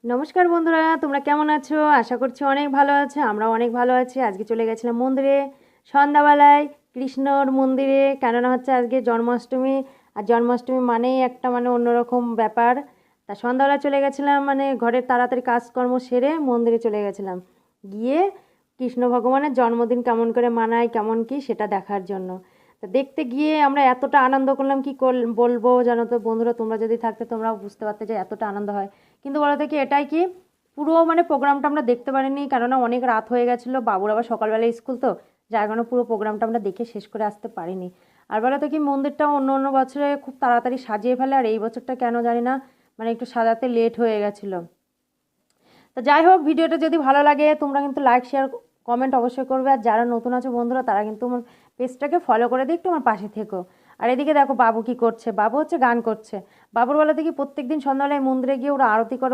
নমস্কার বন্ধুরা, তোমরা কেমন আছো? আশা করছি অনেক ভালো আছো। আমরাও অনেক ভালো আছি। আজকে চলে গেছিলাম মন্দিরে সন্ধ্যাবেলায়, কৃষ্ণর মন্দিরে। কেননা হচ্ছে আজকে জন্মাষ্টমী, আর জন্মাষ্টমী মানেই একটা অন্যরকম ব্যাপার। তা সন্ধ্যাবেলা চলে গেছিলাম, ঘরের তাড়াতাড়ি কাজকর্ম সেরে মন্দিরে চলে গেছিলাম, গিয়ে কৃষ্ণ ভগবানের জন্মদিন কেমন করে মানায়, কেমন কি সেটা দেখার জন্য। তা দেখতে গিয়ে আমরা এতটা আনন্দ করলাম, কি বলবো জানো তো বন্ধুরা, তোমরা যদি থাকতে তোমরাও বুঝতে পারতে যে এতটা আনন্দ হয়। কিন্তু বলতে কি এটাই কি, পুরো প্রোগ্রামটা আমরা দেখতে পারিনি, কেননা অনেক রাত হয়ে গেছিলো, বাবুর আবার সকালবেলায় স্কুল, তো যার কারণে পুরো প্রোগ্রামটা আমরা দেখে শেষ করে আসতে পারিনি। আর বলতে কি মন্দিরটা অন্য অন্য বছরে খুব তাড়াতাড়ি সাজিয়ে ফেলে, আর এই বছরটা কেন জানি না একটু সাজাতে লেট হয়ে গেছিলো। তো যাই হোক, ভিডিওটা যদি ভালো লাগে তোমরা কিন্তু লাইক শেয়ার কমেন্ট অবশ্যই করবে, আর যারা নতুন আছে বন্ধুরা তারা কিন্তু আমার পেজটাকে ফলো করে দিয়ে একটু আমার পাশে থেকো। আর এদিকে দেখো বাবু কি করছে, বাবু হচ্ছে গান করছে। বাবুর বেলা থেকে প্রত্যেক দিন সন্ধ্যাবেলায় মন্দিরে গিয়ে ওরা আরতি করে।